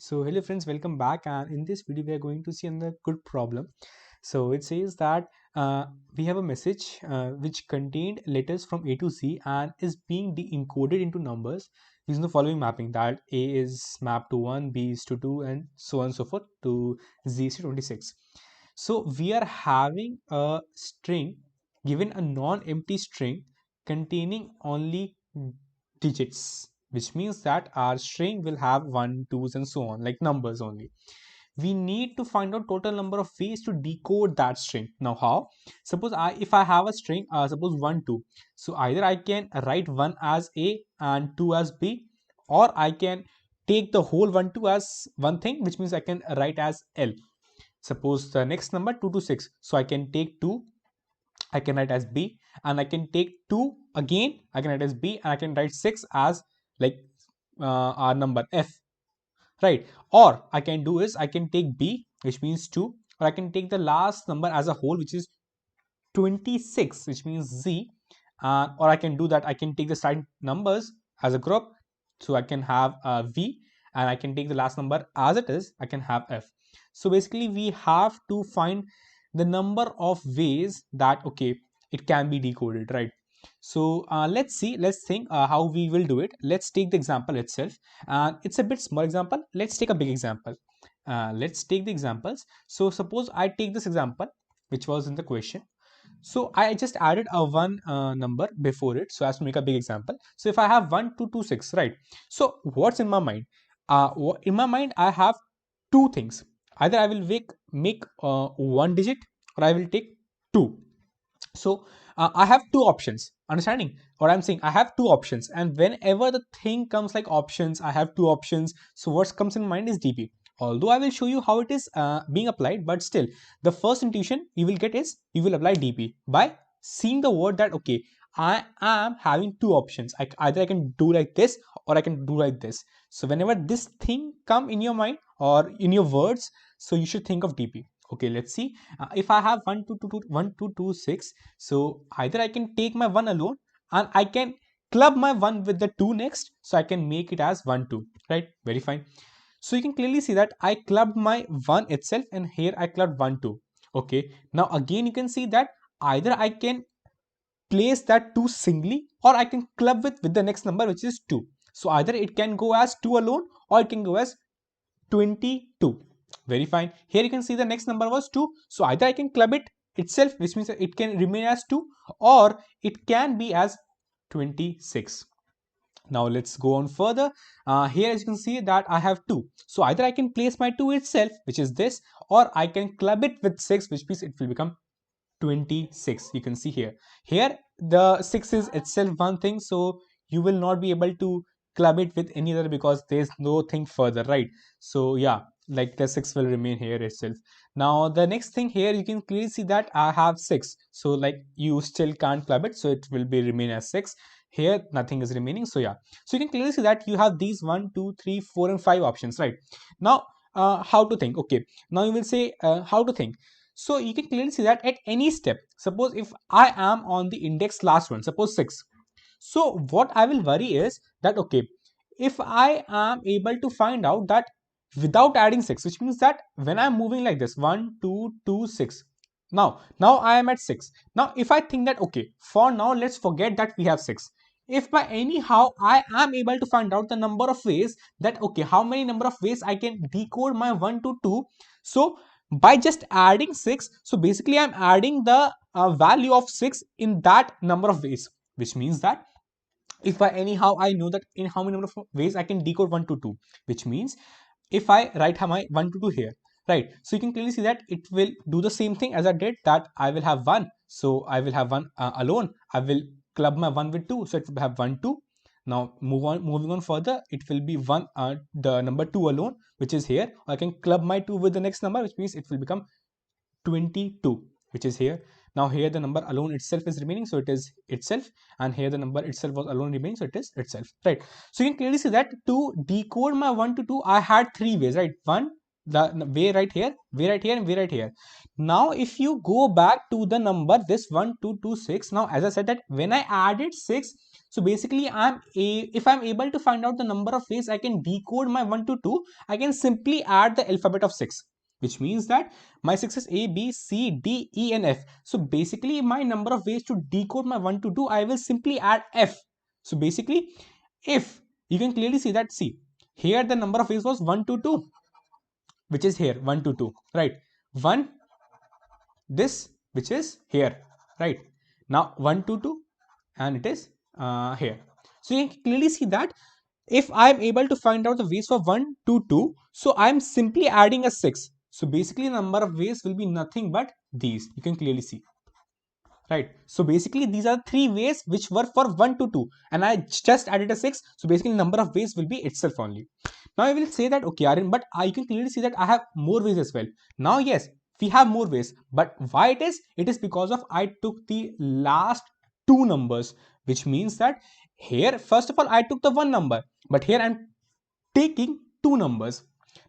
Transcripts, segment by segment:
So hello friends, welcome back, and in this video we are going to see another good problem. So it says that we have a message which contained letters from A to Z and is being encoded into numbers using the following mapping, that A is mapped to 1, B is to 2, and so on and so forth to Z is to 26. So we are having a string, given a non-empty string containing only digits, which means that our string will have one, twos, and so on, like numbers only. We need to find out total number of ways to decode that string. Now how? Suppose if I have a string, suppose 1 2, so either I can write 1 as A and 2 as B, or I can take the whole 1 2 as one thing, which means I can write as L. Suppose the next number 2 to 6, so I can take 2, I can write as B, and I can take 2 again, I can write as B, and I can write 6 as like our number F, right? Or I can do is I can take B, which means 2, or I can take the last number as a whole, which is 26, which means Z, or I can do that, I can take the side numbers as a group, so I can have V, and I can take the last number as it is, I can have F. So basically we have to find the number of ways that okay it can be decoded, right? So let's think how we will do it. Let's take the example itself, and it's a bit small example. Let's take a big example. Let's take the examples. So suppose I take this example which was in the question. So I just added a one number before it so as to make a big example. So if I have 1 2 2 6, right? So what's in my mind? In my mind I have two things. Either I will make one digit, or I will take two. So I have two options. Understanding what I'm saying? I have two options, and whenever the thing comes like options, I have two options. So what comes in mind is DP. Although I will show you how it is being applied, but still the first intuition you will get is you will apply DP by seeing the word that okay, I am having two options. Either I can do like this or I can do like this. So whenever this thing come in your mind or in your words, so you should think of DP. Okay, let's see. If I have 1 2 2 2 1 2 2 6, so either I can take my 1 alone, and I can club my 1 with the 2 next, so I can make it as 1 2, right? Very fine. So you can clearly see that I clubbed my 1 itself, and here I clubbed 1 2. Okay, now again you can see that either I can place that 2 singly, or I can club with the next number, which is 2. So either it can go as 2 alone, or it can go as 22. Very fine. Here you can see the next number was 2. So either I can club it itself, which means it can remain as 2, or it can be as 26. Now let's go on further. Here as you can see that I have 2. So either I can place my 2 itself, which is this, or I can club it with 6, which means it will become 26. You can see here. Here the 6 is itself one thing, so you will not be able to club it with any other because there's no thing further, right? So yeah, like the 6 will remain here itself. Now the next thing here, you can clearly see that I have 6, so like you still can't club it, so it will be remain as 6. Here nothing is remaining, so yeah, so you can clearly see that you have these 1 2 3 4 and 5 options, right? Now how to think? Okay, now you will say how to think. So you can clearly see that at any step, suppose if I am on the index last one, suppose 6. So what I will worry is that okay, if I am able to find out that without adding 6, which means that when I'm moving like this 1 2 2 6, now I am at 6. Now if I think that okay, for now let's forget that we have 6. If by anyhow I am able to find out the number of ways, that okay, how many number of ways I can decode my 1 to 2, so by just adding 6, so basically I'm adding the value of 6 in that number of ways, which means that if by anyhow I know that in how many number of ways I can decode 1 to 2, which means if I write my 1 to 2 here, right? So you can clearly see that it will do the same thing as I did, that I will have 1, so I will have 1 alone. I will club my 1 with 2, so it will have 1 2. Now moving on further, it will be 1 the number 2 alone, which is here. I can club my 2 with the next number, which means it will become 22, which is here. Now here the number alone itself is remaining, so it is itself, and here the number itself was alone remaining, so it is itself, right? So you can clearly see that to decode my 1 to 2, I had three ways, right? One, the way right here, way right here, and way right here. Now if you go back to the number this 1226, now as I said that when I added 6, so basically if I'm able to find out the number of ways I can decode my 1 to 2, I can simply add the alphabet of 6, which means that my 6 is A, B, C, D, E, and F. So basically my number of ways to decode my 1 to 2, I will simply add F. So basically, if you can clearly see that, see, here the number of ways was 1 to 2, which is here 1 to 2, right? 1, this, which is here, right? Now 1 to 2, and it is here. So you can clearly see that if I am able to find out the ways for 1 to 2, so I am simply adding a 6. So basically the number of ways will be nothing but these. You can clearly see, right? So basically these are 3 ways which were for 1 to 2, and I just added a 6. So basically number of ways will be itself only. Now I will say that, okay Aryan, but I can clearly see that I have more ways as well. Now yes, we have more ways, but why it is? It is because of I took the last 2 numbers, which means that here first of all I took the 1 number, but here I'm taking 2 numbers.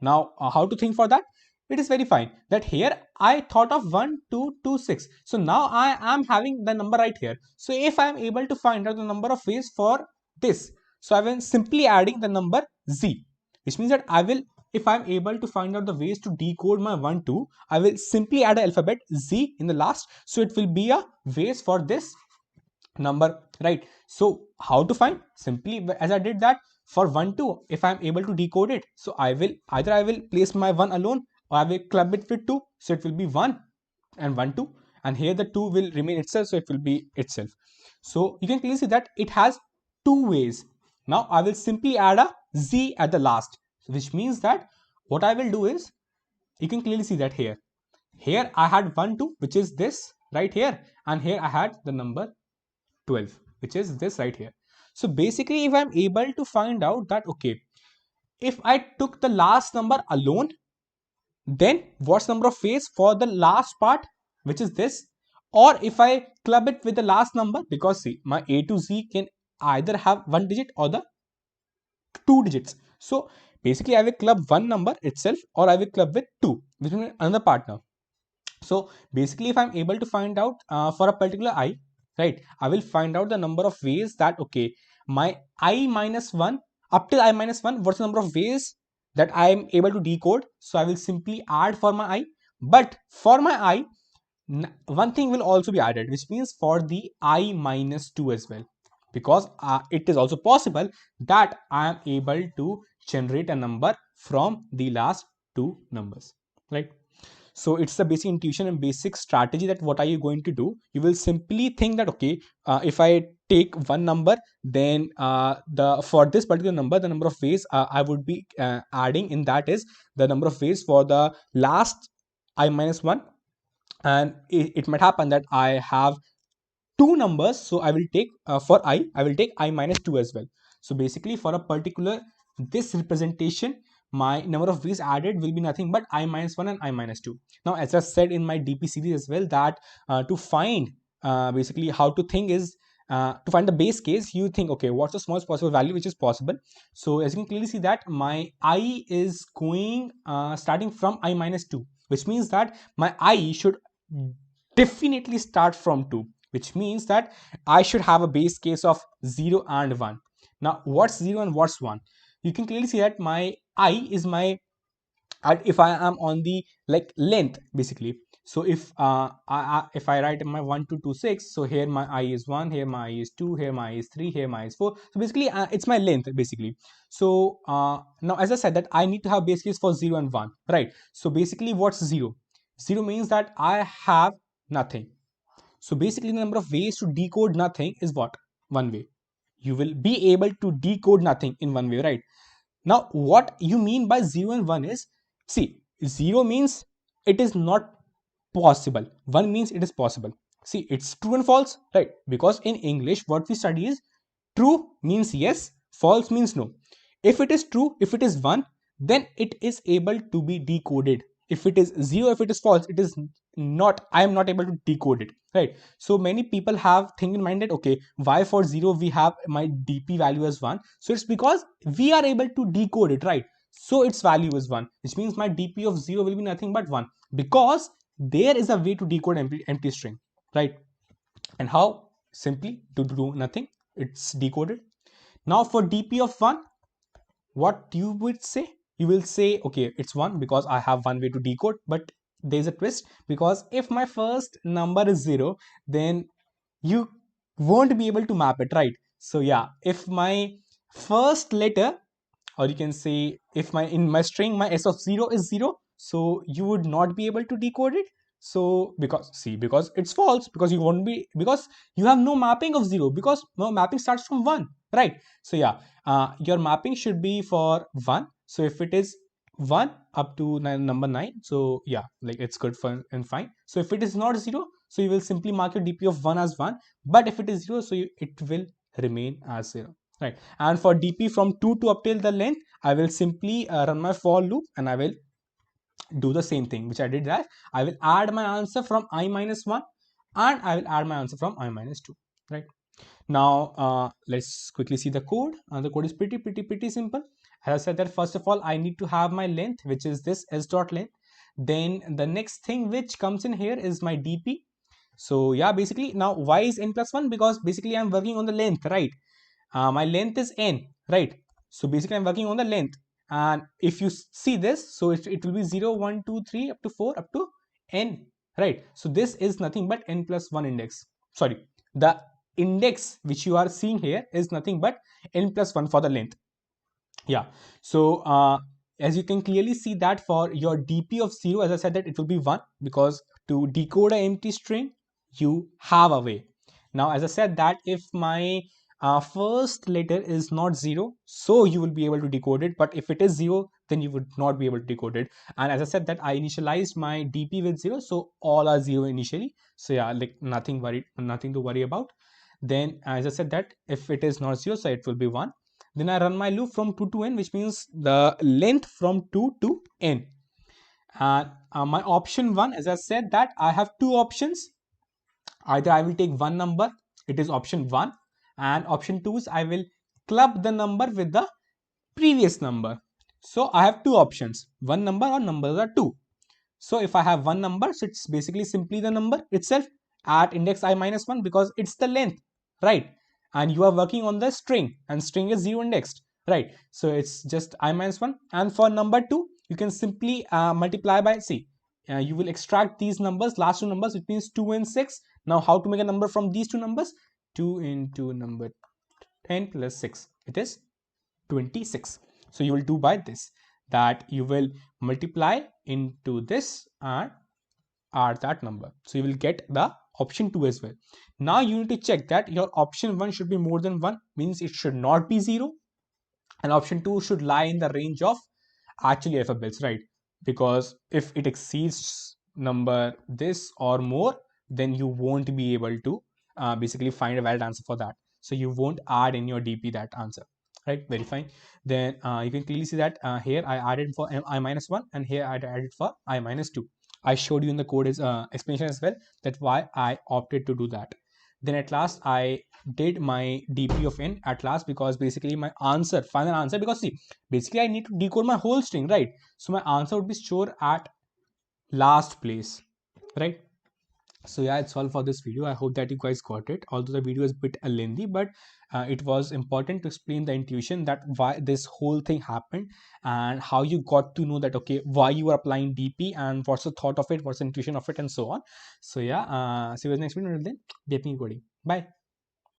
Now how to think for that? It is very fine that here I thought of 1, 2, 2, 6. So now I am having the number right here. So if I am able to find out the number of ways for this, so I will simply adding the number z, which means that I will, if I am able to find out the ways to decode my 1, 2, I will simply add an alphabet z in the last. So it will be a ways for this number, right? So how to find? Simply as I did that for 1, 2, if I am able to decode it, so I will either I will place my 1 alone, or I will club it with 2, so it will be 1 and 1, 2, and here the 2 will remain itself, so it will be itself. So you can clearly see that it has 2 ways. Now I will simply add a z at the last, which means that what I will do is, you can clearly see that here I had 1, 2, which is this right here, and here I had the number 12, which is this right here. So basically if I'm able to find out that, okay, if I took the last number alone, then what's number of ways for the last part, which is this, or if I club it with the last number, because see, my A to Z can either have 1 digit or the 2 digits. So basically I will club one number itself, or I will club with 2, which is another partner. So basically if I'm able to find out for a particular I, right, I will find out the number of ways that, okay, my I minus 1 up till I minus 1, what's the number of ways that I am able to decode. So I will simply add for my I, but for my I, one thing will also be added, which means for the I minus 2 as well, because it is also possible that I am able to generate a number from the last 2 numbers, right? So it's the basic intuition and basic strategy that what are you going to do. You will simply think that, okay, if I take one number, then the for this particular number, the number of ways I would be adding in that is the number of ways for the last I minus 1, and it might happen that I have 2 numbers, so I will take for I will take I minus 2 as well. So basically for a particular this representation, my number of ways added will be nothing but I minus 1 and I minus 2. Now as I said in my DP series as well, that to find basically how to think is to find the base case, you think, okay, what's the smallest possible value which is possible. So as you can clearly see that my I is going starting from I minus 2, which means that my I should definitely start from 2, which means that I should have a base case of 0 and 1. Now what's 0 and what's 1? You can clearly see that my I is my, if I am on the like length basically. So if if I write my 1 to 2 6, so here my I is 1, here my I is 2, here my I is 3, here my I is 4. So basically it's my length basically. So now as I said that I need to have base case for 0 and 1, right? So basically what's 0? 0 means that I have nothing. So basically the number of ways to decode nothing is what? One way. You will be able to decode nothing in one way, right? Now what you mean by 0 and 1 is, see, 0 means it is not possible, 1 means it is possible. See, it's true and false, right? Because in English what we study is true means yes, false means no. If it is true, if it is 1, then it is able to be decoded. If it is 0, if it is false, it is not, I am not able to decode it, right? So many people have think in mind that, okay, why for 0 we have my DP value as 1? So it's because we are able to decode it, right? so its value is 1, which means my DP of 0 will be nothing but 1, because there is a way to decode empty string, right? And how? Simply to do nothing, it's decoded. Now for DP of 1, what you would say? You will say, okay, it's 1 because I have one way to decode, but there's a twist, because if my first number is 0, then you won't be able to map it, right? So yeah, if my first letter, or you can say if my in my string my s of 0 is 0, so you would not be able to decode it. So because it's false, because you won't be, because you have no mapping of 0, because no mapping starts from 1, right? So yeah, your mapping should be for 1. So if it is 1 up to number 9, so yeah, like it's good for and fine. So if it is not 0, so you will simply mark your DP of 1 as 1, but if it is 0, so it will remain as 0, right? And for DP from 2 to up till the length, I will simply run my for loop, and I will do the same thing which I did, that I will add my answer from I minus 1, and I will add my answer from I minus 2, right? Now let's quickly see the code. The code is pretty simple. As I said that first of all I need to have my length, which is this s dot length. Then the next thing which comes in here is my DP. So yeah, basically now why is n plus 1? Because basically I'm working on the length, right? My length is n, right? So basically I'm working on the length, and if you see this, so it will be 0 1 2 3 up to 4 up to n, right? So this is nothing but n plus 1 index. Sorry, the index which you are seeing here is nothing but n plus 1 for the length. Yeah, so as you can clearly see that for your DP of 0, as I said that it will be 1, because to decode an empty string you have a way. Now as I said that if my first letter is not 0, so you will be able to decode it, but if it is 0, then you would not be able to decode it. And as I said that I initialized my DP with 0, so all are 0 initially. So yeah, like nothing to worry about. Then as I said that if it is not 0, so it will be 1. Then I run my loop from 2 to n, which means the length from 2 to n. And my option 1, as I said that I have two options. Either I will take one number, it is option 1, and option 2 is I will club the number with the previous number. So I have two options, one number or numbers are 2. So if I have one number, so it's basically simply the number itself at index I minus 1, because it's the length, right? And you are working on the string, and string is 0 indexed, right? So it's just I minus 1. And for number 2, you can simply multiply by C. You will extract these numbers, last two numbers, which means 2 and 6. Now how to make a number from these two numbers? 2 into number 10 plus 6, it is 26. So you will do by this, that you will multiply into this and add that number. So you will get the option 2 as well. Now you need to check that your option 1 should be more than 1, means it should not be 0, and option 2 should lie in the range of actually alphabets, right? Because if it exceeds number this or more, then you won't be able to basically find a valid answer for that. So you won't add in your DP that answer, right? Very fine. Then you can clearly see that here I added for I minus 1, and here I added for I minus 2. I showed you in the code is explanation as well, that why I opted to do that. Then at last I did my DP of n at last, because basically my answer, final answer, because see, basically I need to decode my whole string, right? So my answer would be stored at last place, right? So yeah, it's all for this video. I hope that you guys got it, although the video is a bit lengthy, but it was important to explain the intuition, that why this whole thing happened, and how you got to know that, okay, why you are applying DP, and what's the thought of it, what's the intuition of it, and so on. So yeah, see you in the next video. Until then, be happy coding. Bye.